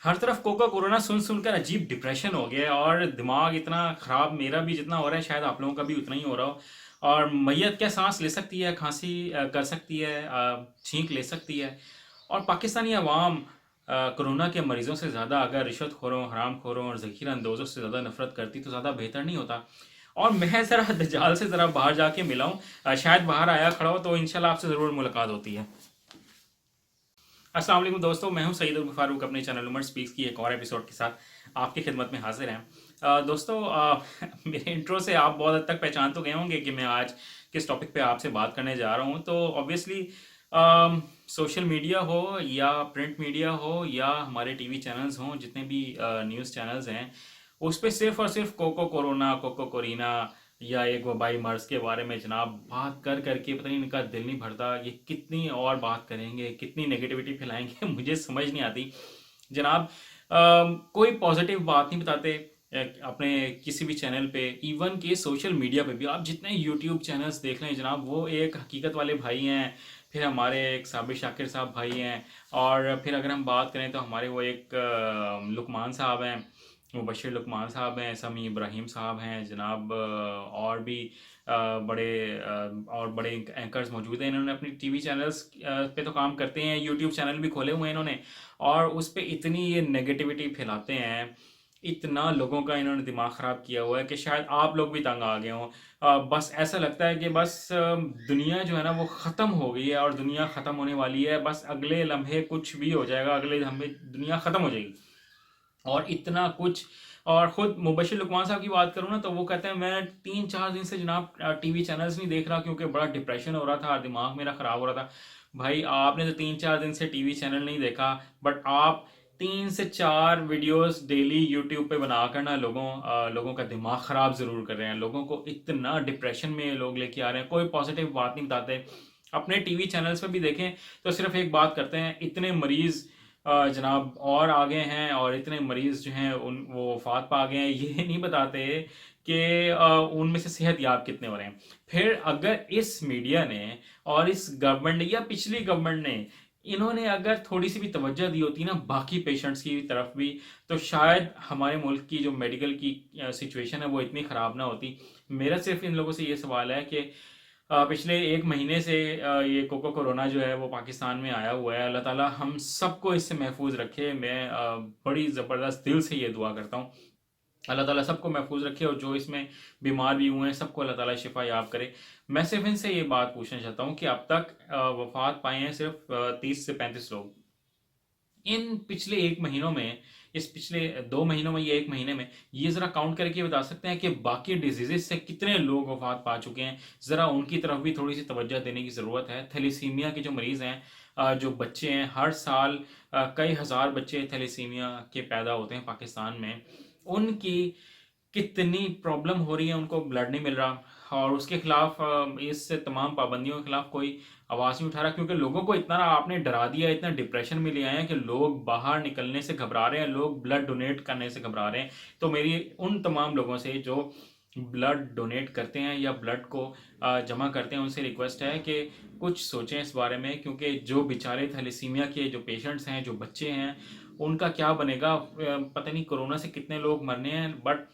हर तरफ Coca corona सुन सुनकर अजीब डिप्रेशन हो गया है और दिमाग इतना ख़राब, मेरा भी जितना हो रहा है शायद आप लोगों का भी उतना ही हो रहा हो। और मैयत क्या सांस ले सकती है, खांसी कर सकती है, छींक ले सकती है। और पाकिस्तानी अवाम कोरोना के मरीजों से ज़्यादा अगर रिश्वतखोरों, हरामखोरों और ज़ख़ीरा अंदोज़ों से ज़्यादा नफरत करती तो ज़्यादा बेहतर नहीं होता। और मैं ज़रा दज्जाल से ज़रा बाहर जाके मिला हूँ, शायद बाहर आया खड़ा हो तो इंशाल्लाह आपसे ज़रूर मुलाकात होती है। अस्सलाम वालेकुम दोस्तों, मैं हूं सईद उर्फ फारूक, अपने चैनल उमर स्पीक्स की एक और एपिसोड के साथ आपकी खिदमत में हाजिर हैं। दोस्तों, मेरे इंट्रो से आप बहुत हद तक पहचान तो गए होंगे कि मैं आज किस टॉपिक पे आपसे बात करने जा रहा हूं। तो ऑब्वियसली सोशल मीडिया हो या प्रिंट मीडिया हो या हमारे टीवी चैनल्स हों, जितने भी न्यूज़ चैनल्स हैं, उस पर सिर्फ और सिर्फ कोको कोरोना, कोको कोरीना या एक वबाई मर्ज के बारे में जनाब बात कर करके पता नहीं इनका दिल नहीं भरता। ये कितनी और बात करेंगे, कितनी नेगेटिविटी फैलाएंगे मुझे समझ नहीं आती जनाब। कोई पॉजिटिव बात नहीं बताते अपने किसी भी चैनल पे। इवन के सोशल मीडिया पे भी आप जितने यूट्यूब चैनल्स देख लें जनाब, वो एक हकीकत वाले भाई हैं, फिर हमारे एक साबिर शाकिर साहब भाई हैं, और फिर अगर हम बात करें तो हमारे वो एक लुकमान साहब हैं, मुबशिर लुकमान साहब हैं, समी इब्राहिम साहब हैं जनाब, और भी और बड़े एंकर्स मौजूद हैं। इन्होंने अपनी टीवी चैनल्स पे तो काम करते हैं, यूट्यूब चैनल भी खोले हुए हैं इन्होंने, और उस पर इतनी ये नेगेटिविटी फैलाते हैं, इतना लोगों का इन्होंने दिमाग ख़राब किया हुआ है कि शायद आप लोग भी तंग आ गए हों। बस ऐसा लगता है कि बस दुनिया जो है ना वो ख़त्म हो गई है और दुनिया ख़त्म होने वाली है, बस अगले लम्हे कुछ भी हो जाएगा, अगले लम्हे दुनिया ख़त्म हो जाएगी और इतना कुछ। और ख़ुद मुबशिर लुकमान साहब की बात करूँ ना तो वो कहते हैं मैं 3-4 दिन से जनाब टीवी चैनल्स नहीं देख रहा क्योंकि बड़ा डिप्रेशन हो रहा था, दिमाग मेरा ख़राब हो रहा था। भाई आपने तो 3-4 दिन से टीवी चैनल नहीं देखा, बट आप 3 से 4 वीडियोस डेली यूट्यूब पे बनाकर ना लोगों का दिमाग ख़राब ज़रूर कर रहे हैं। लोगों को इतना डिप्रेशन में लोग लेके आ रहे हैं, कोई पॉजिटिव बात नहीं बताते। अपने टीवी चैनल्स पे भी देखें तो सिर्फ एक बात करते हैं, इतने मरीज़ जनाब और आगे हैं और इतने मरीज़ जो हैं उन वो वफात पा गए हैं, ये नहीं बताते कि उनमें से सेहत याब कितने हो रहे हैं। फिर अगर इस मीडिया ने और इस गवर्नमेंट ने या पिछली गवर्नमेंट ने इन्होंने अगर थोड़ी सी भी तवज्जो दी होती ना बाकी पेशेंट्स की तरफ भी, तो शायद हमारे मुल्क की जो मेडिकल की सिचुएशन है वो इतनी ख़राब ना होती। मेरा सिर्फ इन लोगों से ये सवाल है कि पिछले 1 महीने से ये कोको कोरोना जो है वो पाकिस्तान में आया हुआ है। अल्लाह ताला हम सबको इससे महफूज रखे। मैं बड़ी ज़बरदस्त दिल से ये दुआ करता हूँ, अल्लाह ताला सबको महफूज रखे, और जो इसमें बीमार भी हुए हैं सबको अल्लाह ताला शिफा याब करे। मैं सिर्फ इनसे ये बात पूछना चाहता हूँ कि अब तक वफात पाए हैं सिर्फ 30 से 35 लोग। इन पिछले 1 महीनों में, इस पिछले 2 महीनों में या 1 महीने में, ये ज़रा काउंट करके बता सकते हैं कि बाकी डिजीज़ से कितने लोग वफात पा चुके हैं? ज़रा उनकी तरफ भी थोड़ी सी तवज्जो देने की ज़रूरत है। थैलीसीमिया के जो मरीज़ हैं, जो बच्चे हैं, हर साल कई हज़ार बच्चे थैलीसीमिया के पैदा होते हैं पाकिस्तान में। उनकी कितनी प्रॉब्लम हो रही है, उनको ब्लड नहीं मिल रहा, और उसके खिलाफ इस तमाम पाबंदियों के खिलाफ कोई आवाज़ नहीं उठा रहा, क्योंकि लोगों को इतना आपने डरा दिया, इतना डिप्रेशन में ले आए हैं कि लोग बाहर निकलने से घबरा रहे हैं, लोग ब्लड डोनेट करने से घबरा रहे हैं। तो मेरी उन तमाम लोगों से जो ब्लड डोनेट करते हैं या ब्लड को जमा करते हैं, उनसे रिक्वेस्ट है कि कुछ सोचें इस बारे में, क्योंकि जो बेचारे थैलेसीमिया के जो पेशेंट्स हैं, जो बच्चे हैं, उनका क्या बनेगा। पता नहीं कोरोना से कितने लोग मरने हैं, बट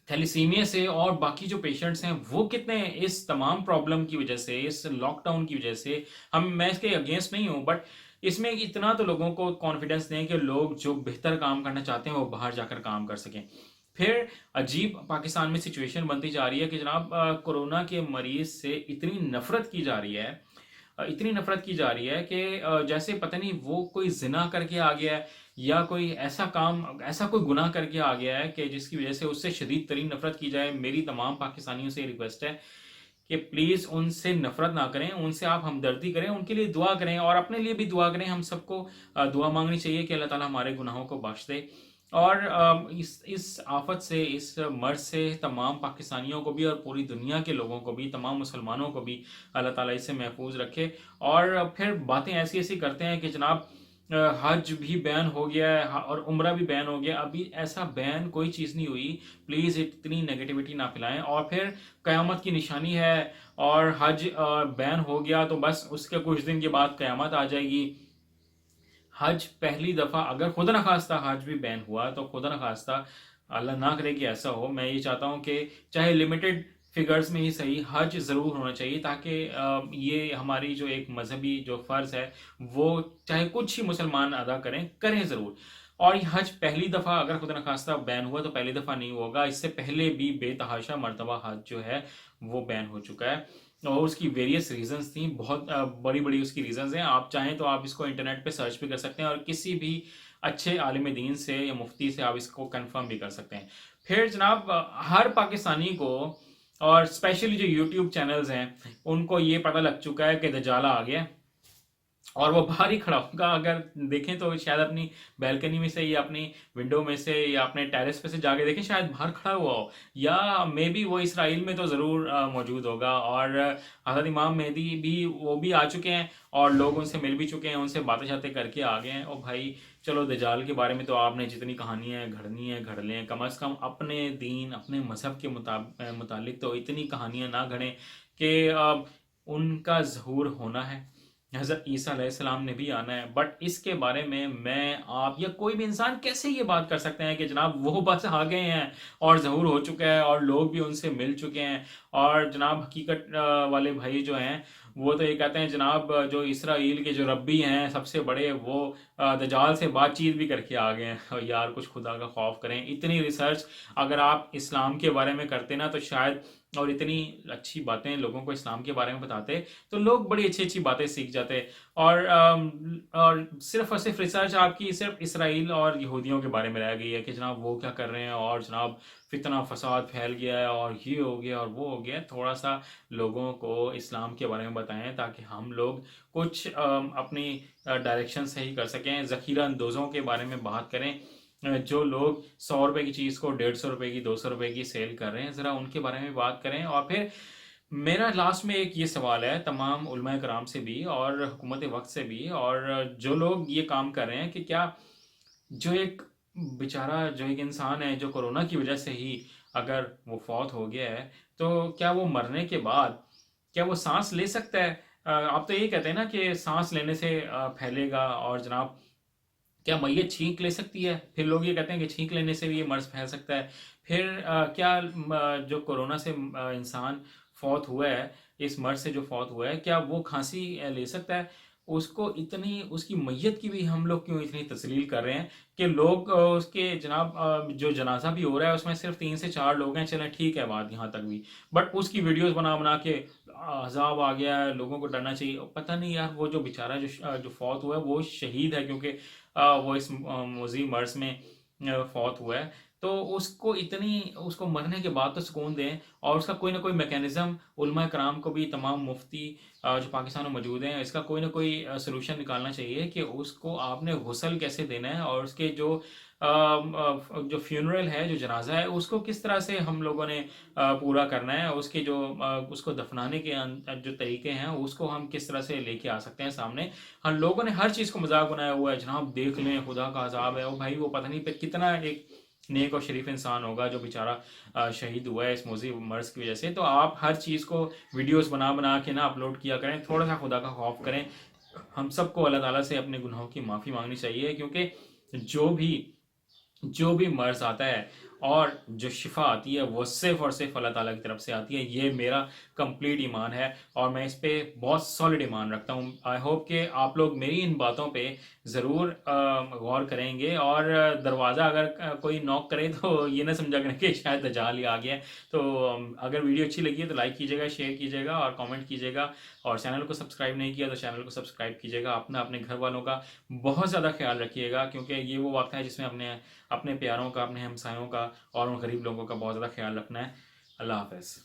थैलीसीमिया से और बाकी जो पेशेंट्स हैं वो कितने इस तमाम प्रॉब्लम की वजह से, इस लॉकडाउन की वजह से। मैं इसके अगेंस्ट नहीं हूँ, बट इसमें इतना तो लोगों को कॉन्फिडेंस दें कि लोग जो बेहतर काम करना चाहते हैं वो बाहर जाकर काम कर सकें। फिर अजीब पाकिस्तान में सिचुएशन बनती जा रही है कि जनाब कोरोना के मरीज से इतनी नफरत की जा रही है, इतनी नफरत की जा रही है कि जैसे पता नहीं वो कोई जिना करके आ गया है या कोई ऐसा काम, ऐसा कोई गुनाह करके आ गया है कि जिसकी वजह से उससे शदीद तरीन नफरत की जाए। मेरी तमाम पाकिस्तानियों से रिक्वेस्ट है कि प्लीज़ उनसे नफरत ना करें, उनसे आप हमदर्दी करें, उनके लिए दुआ करें और अपने लिए भी दुआ करें। हम सबको दुआ मांगनी चाहिए कि अल्लाह ताला हमारे गुनाहों को बख्श दे, और इस आफत से, इस मर्ज से तमाम पाकिस्तानियों को भी और पूरी दुनिया के लोगों को भी, तमाम मुसलमानों को भी अल्लाह ताला इससे महफूज रखे। और फिर बातें ऐसी ऐसी करते हैं कि जनाब हज भी बैन हो गया है और उम्रा भी बैन हो गया। अभी ऐसा बैन कोई चीज़ नहीं हुई। प्लीज़ इतनी नेगेटिविटी ना फैलाएं। और फिर क़यामत की निशानी है और हज बैन हो गया तो बस उसके कुछ दिन के बाद क़यामत आ जाएगी। हज पहली दफ़ा अगर खुदा न खास्ता हज भी बैन हुआ तो खुदा न खास्ता, अल्लाह ना करे कि ऐसा हो, मैं ये चाहता हूँ कि चाहे लिमिटेड फिगर्स में ही सही हज ज़रूर होना चाहिए, ताकि ये हमारी जो एक मजहबी जो फ़र्ज़ है वो चाहे कुछ ही मुसलमान अदा करें ज़रूर। और ये हज पहली दफ़ा अगर खुदा न खास्ता बैन हुआ तो पहली दफ़ा नहीं होगा, इससे पहले भी बेतहाशा मरतबा हज जो है वो बैन हो चुका है। और उसकी वेरियस रीजंस थी, बहुत बड़ी बड़ी उसकी रीजंस हैं। आप चाहें तो आप इसको इंटरनेट पे सर्च भी कर सकते हैं और किसी भी अच्छे आलिम दीन से या मुफ्ती से आप इसको कंफर्म भी कर सकते हैं। फिर जनाब हर पाकिस्तानी को और स्पेशली जो यूट्यूब चैनल्स हैं उनको ये पता लग चुका है कि दजाला आ गया है और वो बाहर ही खड़ा होगा। अगर देखें तो शायद अपनी बैल्कनी में से या अपनी विंडो में से या अपने टेरेस पे से जाके देखें, शायद बाहर खड़ा हुआ हो, या मे बी वो इसराइल में तो ज़रूर मौजूद होगा। और हज़रत इमाम मेहदी भी वो भी आ चुके हैं और लोग उनसे मिल भी चुके हैं, उनसे बातें शातें करके आ गए हैं। और भाई चलो, दजाल के बारे में तो आपने जितनी कहानियाँ घड़नी है घड़ लें, कम अज़ कम अपने दीन अपने मज़हब के मुतालिक तो इतनी कहानियाँ ना घड़ें कि उनका ज़हूर होना है, हज़रत ईसा अलैहिस्सलाम ने भी आना है। बट इसके बारे में मैं, आप या कोई भी इंसान कैसे ये बात कर सकते हैं कि जनाब वो बस आ गए हैं और ज़हूर हो चुका है और लोग भी उनसे मिल चुके हैं। और जनाब हकीकत वाले भाई जो हैं वो तो ये कहते हैं जनाब जो इसराइल के जो रब्बी हैं सबसे बड़े, वो दजाल से बातचीत भी करके आ गए हैं। और यार कुछ खुदा का खौफ करें, इतनी रिसर्च अगर आप इस्लाम के बारे में करते ना तो शायद, और इतनी अच्छी बातें लोगों को इस्लाम के बारे में बताते तो लोग बड़ी अच्छी अच्छी बातें सीख जाते। और सिर्फ और सिर्फ रिसर्च आपकी सिर्फ इसराइल और यहूदियों के बारे में रह गई है कि जनाब वो क्या कर रहे हैं और जनाब फितना फसाद फैल गया है और ये हो गया और वो हो गया। थोड़ा सा लोगों को इस्लाम के बारे में बताएं ताकि हम लोग कुछ अपनी डायरेक्शन सही कर सकें। ज़ख़ीरा अंदोज़ों के बारे में बात करें, जो लोग 100 रुपए की चीज़ को 150 रुपए की 200 रुपए की सेल कर रहे हैं, ज़रा उनके बारे में बात करें। और फिर मेरा लास्ट में एक ये सवाल है तमाम उलमा कराम से भी और हुकूमत वक्त से भी, और जो लोग ये काम कर रहे हैं कि क्या जो एक बेचारा जो एक इंसान है जो कोरोना की वजह से ही अगर वो फौत हो गया है तो क्या वो मरने के बाद क्या वो सांस ले सकता है? आप तो ये कहते हैं ना कि सांस लेने से फैलेगा, और जनाब क्या मैयत छींक ले सकती है? फिर लोग ये कहते हैं कि छींक लेने से भी ये मर्ज फैल सकता है। फिर क्या जो कोरोना से इंसान फौत हुआ है, इस मर्ज से जो फौत हुआ है, क्या वो खांसी ले सकता है? उसको इतनी उसकी मैयत की भी हम लोग क्यों इतनी तस्लील कर रहे हैं कि लोग उसके जनाब जो जनाजा भी हो रहा है उसमें सिर्फ 3 से 4 लोग हैं, चलें ठीक है बात यहाँ तक भी, बट उसकी वीडियोस बना बना के अजाब आ गया है, लोगों को डरना चाहिए। पता नहीं यार, वो जो बेचारा जो फौत हुआ है वो शहीद है, क्योंकि वो इस मोजी मर्ज में फौत हुआ है। तो उसको मरने के बाद तो सुकून दें, और उसका कोई ना कोई मैकेनिज़्म उलमा कराम को भी, तमाम मुफ्ती जो पाकिस्तान में मौजूद हैं, इसका कोई ना कोई सलूशन निकालना चाहिए कि उसको आपने गुस्ल कैसे देना है और उसके जो फ्यूनरल है, जो जनाजा है, उसको किस तरह से हम लोगों ने पूरा करना है, उसके जो उसको दफनाने के जो तरीके हैं उसको हम किस तरह से लेके आ सकते हैं सामने। हम लोगों ने हर चीज़ को मजाक बनाया हुआ है, जनाब देख लें खुदा का अजाब है। वो भाई वो पता नहीं पे कितना एक नेक और शरीफ इंसान होगा जो बेचारा शहीद हुआ है इस मौजी मर्ज की वजह से। तो आप हर चीज़ को वीडियोस बना बना के ना अपलोड किया करें, थोड़ा सा खुदा का खौफ करें। हम सबको अल्लाह ताला से अपने गुनाहों की माफ़ी मांगनी चाहिए, क्योंकि जो भी मर्ज आता है और जो शिफा आती है वो सिर्फ और सिर्फ अल्लाह ताला की तरफ से आती है। ये मेरा कंप्लीट ईमान है और मैं इस पे बहुत सॉलिड ईमान रखता हूँ। आई होप कि आप लोग मेरी इन बातों पे ज़रूर गौर करेंगे, और दरवाज़ा अगर कोई नॉक करे तो ये ना समझा करें कि शायद दजाल ही आ गया है। तो अगर वीडियो अच्छी लगी है तो लाइक कीजिएगा, शेयर कीजिएगा और कमेंट कीजिएगा, और चैनल को सब्सक्राइब नहीं किया तो चैनल को सब्सक्राइब कीजिएगा। अपना अपने घर वालों का बहुत ज़्यादा ख्याल रखिएगा, क्योंकि ये वो वक्त है जिसमें अपने अपने प्यारों का, अपने हमसायों का और उन गरीब लोगों का बहुत ज़्यादा ख्याल रखना है। अल्लाह हाफ़िज़।